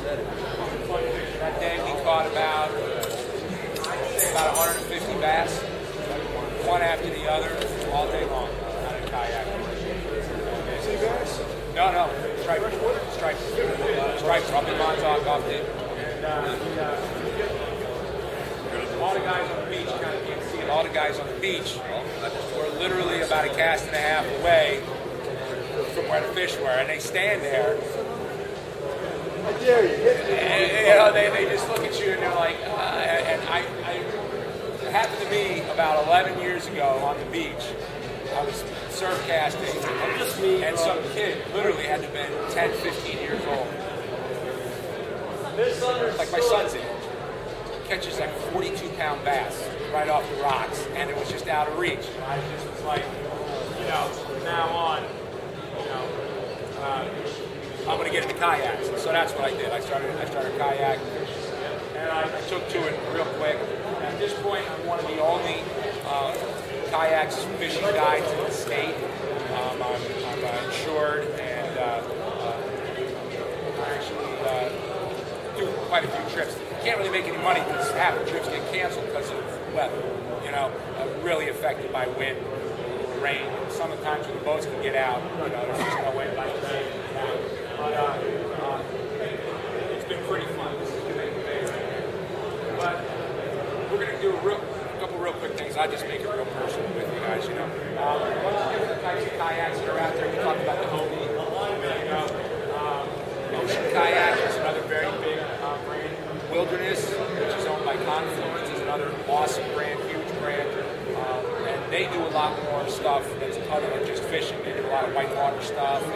That day we caught about 150 bass, one after the other, all day long out of kayak. Sea bass? No, stripes, off the Montauk, off the. All the guys on the beach, you kind of can't see it. All the guys on the beach were literally about a cast and a half away from where the fish were, and they stand there. I dare you. And, you know, they just look at you and they're like, it happened to me about 11 years ago on the beach. I was surf casting, and some kid literally had to have been 10, 15 years old. Like my son's age. Catches like 42-pound bass right off the rocks, and it was just out of reach. And I just was like, you know, from now on, you know, I'm going to get into kayaks. So that's what I did. I started kayak, and I took to it real quick. At this point, I'm one of the only kayaks fishing guides in the state. I'm insured, and I actually do quite a few trips. Can't really make any money because half the trips get canceled because of weather. You know, really affected by wind, rain. Sometimes when the boats can get out, you know, there's just no way like rain. But it's been pretty fun. This is good. But we're gonna do a couple real quick things. I just make it real personal with you guys. You know, a bunch of different types of kayaks that are out there. We talked about the Hobie. You know, Ocean Kayak is another very big brand. Wilderness, which is owned by Confluence, is another awesome brand, huge brand, and they do a lot more stuff that's other than just fishing. They do a lot of whitewater stuff, and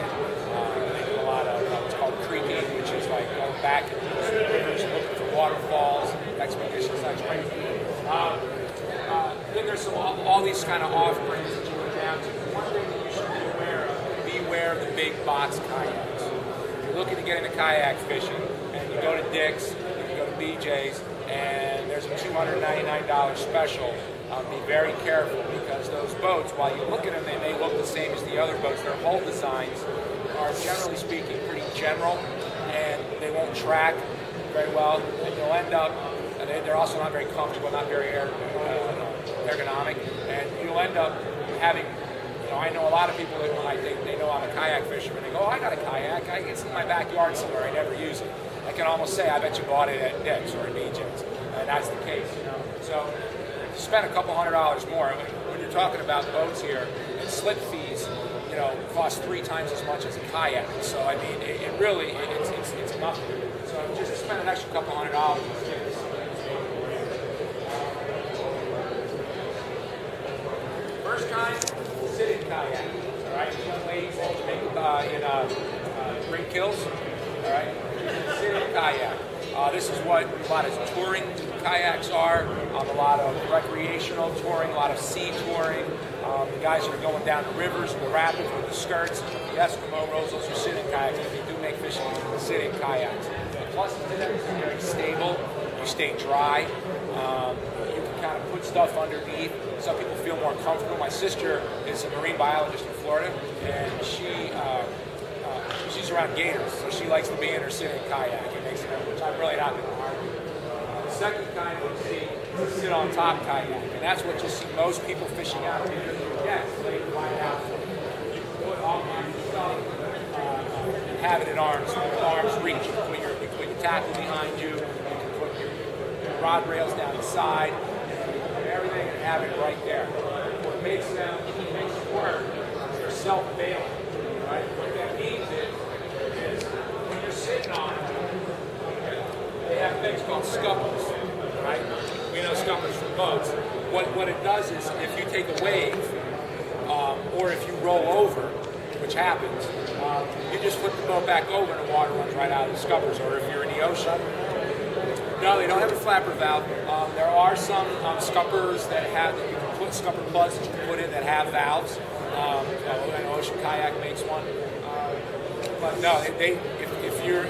they do a lot of what's called creeking, which is like going back into the rivers, looking for waterfalls, expeditions, such right. Then there's all these kind of off-brands that you go down to. One thing that you should be aware of the big box kayaks. If you're looking to get into kayak fishing, and you go to Dick's, BJ's, and there's a $299 special. Be very careful because those boats, while you look at them, they may look the same as the other boats. Their hull designs are, generally speaking, pretty general, and they won't track very well, and you'll end up, they're also not very comfortable, not very ergonomic, and you'll end up having, you know, I know a lot of people that when I think they know I'm a kayak fisherman, they go, oh, I got a kayak, it's in my backyard somewhere, I never use it. I can almost say, I bet you bought it at Dick's or at BJ's, and that's the case, you know. So, you spend a couple $100 more. When you're talking about boats here, and slip fees, you know, cost 3 times as much as a kayak. So, I mean, it really, it's nothing. So, just spend an extra couple $100. First kind, sitting kayak. All right, young ladies that make in Green Kills. All right. Sitting kayak. This is what a lot of touring kayaks are, a lot of recreational touring, a lot of sea touring. The guys that are going down the rivers and the rapids with the skirts, the Eskimo rows, those are sitting kayaks. If you do make fishing, sitting kayaks. Plus, it's very stable. You stay dry. You can kind of put stuff underneath. Some people feel more comfortable. My sister is a marine biologist in Florida, and she's around gators, so she likes to be in her sitting kayak. It makes it, which I'm really not going to argue. The second kind you see is sit on top kayak, and that's what you see most people fishing out here. Yes, they find out. You can put all kinds of stuff and have it at arm's reach. You can put your tackle behind you. You can put your rod rails down the side. You can put everything and have it right there. What makes them work is they're self-bailing. Right? What that means is when you're sitting on it, they have things called scuppers, right? We know scuppers from boats. What it does is if you take a wave, or if you roll over, which happens, you just flip the boat back over and the water runs right out of the scuppers, or if you're in the ocean. No, they don't have a flapper valve. There are some scuppers that you can put scupper plugs that you can put in that have valves. An Ocean Kayak makes one. But no, if you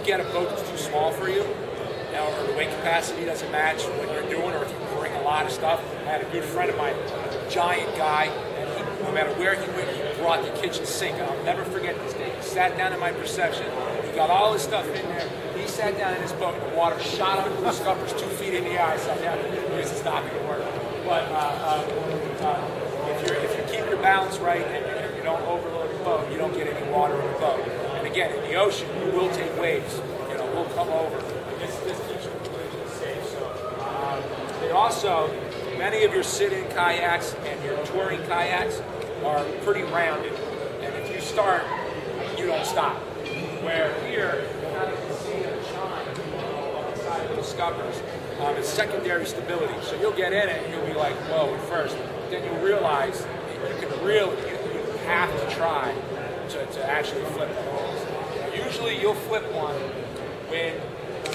get a boat that's too small for you, or the weight capacity doesn't match what you're doing, or if you bring a lot of stuff. I had a good friend of mine, a giant guy, and no matter where he went, he brought the kitchen sink. And I'll never forget this day. He sat down in my reception. He got all his stuff in there. He sat down in his boat, and the water shot up into the scuppers 2 feet in the eye. Sat down. This is not going to work. But if you keep your balance right and you don't overload the boat, you don't get any water in the boat. And again, in the ocean, you will take waves. You know, we'll come over. This keeps you completely safe. So they also, many of your sit-in kayaks and your touring kayaks are pretty rounded. And if you start, you don't stop. Where here, you kind of can see a shine on the side of the scuppers. It's secondary stability. So you'll get in it and you'll be like, whoa, at first. Then you'll realize you have to try to actually flip the holes. Usually you'll flip one when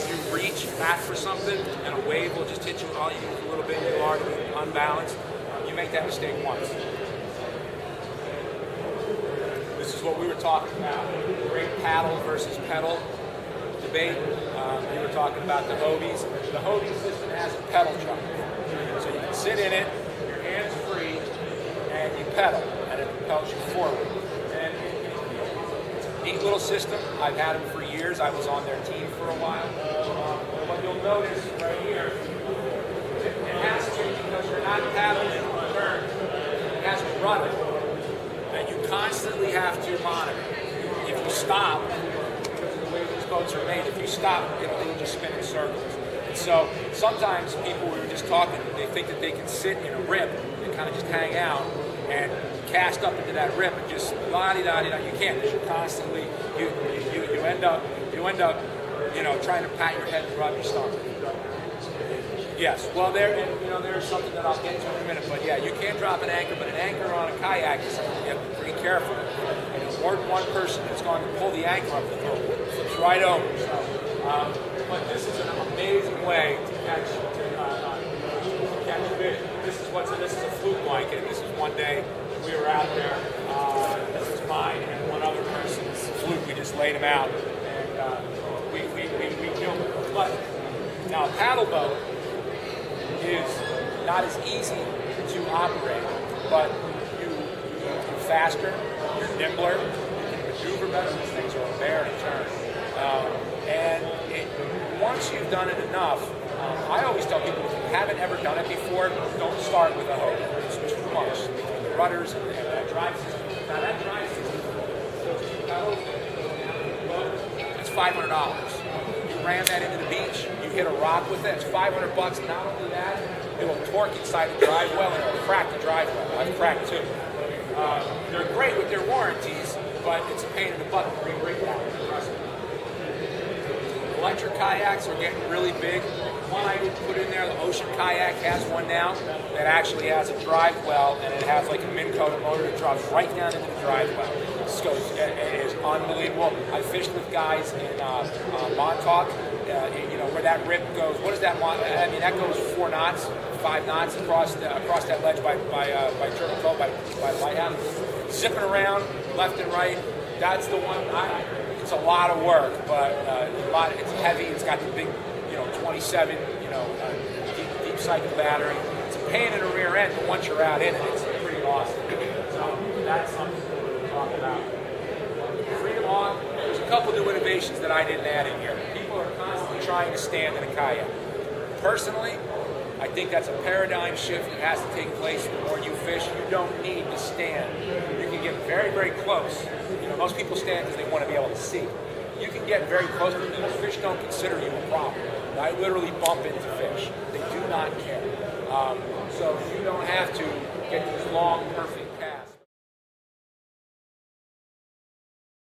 you reach back for something and a wave will just hit you all you a little bit, you are unbalanced. You make that mistake once. This is what we were talking about, great paddle versus pedal debate. We were talking about the Hobies. The Hobie system has a pedal truck. So you can sit in it, your hands free, and you pedal, and it propels you forward. And it's a neat little system. I've had them for years. I was on their team for a while. What you'll notice right here, it has to, because you're not paddling in turn, it has to run it. And you constantly have to monitor. If you stop, because of the way these boats are made, if you stop, it'll just spin in circles. And so sometimes people, we were just talking, they think that they can sit in a rip and kind of just hang out and cast up into that rip and just la-di-da-di-da. You can't, because you're constantly, you end up, trying to pat your head and rub your stomach. Yes, well, there's something that I'll get to in a minute, but yeah, you can drop an anchor, but an anchor on a kayak is something you have to be pretty careful. And there's more than one person that's going to pull the anchor up the boat. It flips right over. So, but this is an amazing way to catch fish. This is a fluke blanket. This is one day we were out there. This is mine and one other person's fluke. We just laid them out, and we killed them. But now a paddle boat is not as easy to operate, but you're faster, you're nimbler, you can maneuver better. These things are a bear to turn. Once you've done it enough, I always tell people, if you haven't ever done it before, don't start with a Hobie. It's too much between the rudders and that drive system. Now that drive system, those two pedals, it's $500. You ram that into the beach, you hit a rock with it, it's $500. Not only that, it will torque inside the drive well and it will crack the drive well. I've cracked two. They're great with their warranties, but it's a pain in the butt to re-rig that. Electric kayaks are getting really big. One I didn't put in there, the Ocean Kayak has one now that actually has a drive well, and it has like a Minn Kota motor that drops right down into the drive well. It is unbelievable. I fished with guys in Montauk, where that rip goes. What is that? I mean, that goes 4 knots, 5 knots across that ledge by Turtle Cove, by the lighthouse, zipping around left and right. That's the one. It's a lot of work, but it's heavy. It's got the big, 27, deep cycle battery. It's a pain in the rear end, but once you're out in it, it's pretty awesome. So that's something to talk about. Freedom Hawk. There's a couple new innovations that I didn't add in here. People are constantly trying to stand in a kayak. Personally, I think that's a paradigm shift that has to take place the more you fish. You don't need to stand. You can get very, very close. Most people stand because they want to be able to see. You can get very close to them. Fish don't consider you a problem. I literally bump into fish. They do not care. So you don't have to get these long, perfect